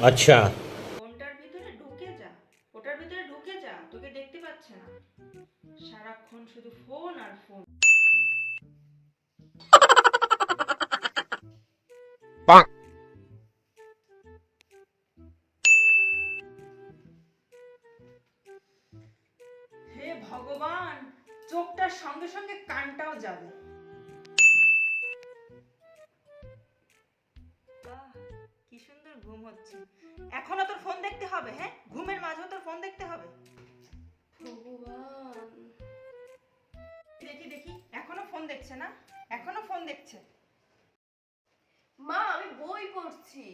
আচ্ছা ফোনটার ভিতরে ঢুকে যা, ওটার ভিতরে ঢুকে যা, তোকে দেখতে পাচ্ছে না, সারাক্ষণ শুধু ফোন আর ফোন। হে ভগবান, চোখটার সঙ্গে সঙ্গে কানটাও যাবে। কি সুন্দর ঘুম হচ্ছে, এখনো তোর ফোন দেখতে হবে? হ্যাঁ, ঘুমের মাঝেও তোর ফোন দেখতে হবে? ভগবান, দেখি দেখি, এখনো ফোন দেখছে না? এখনো ফোন দেখছে? মা আমি বই পড়ছি।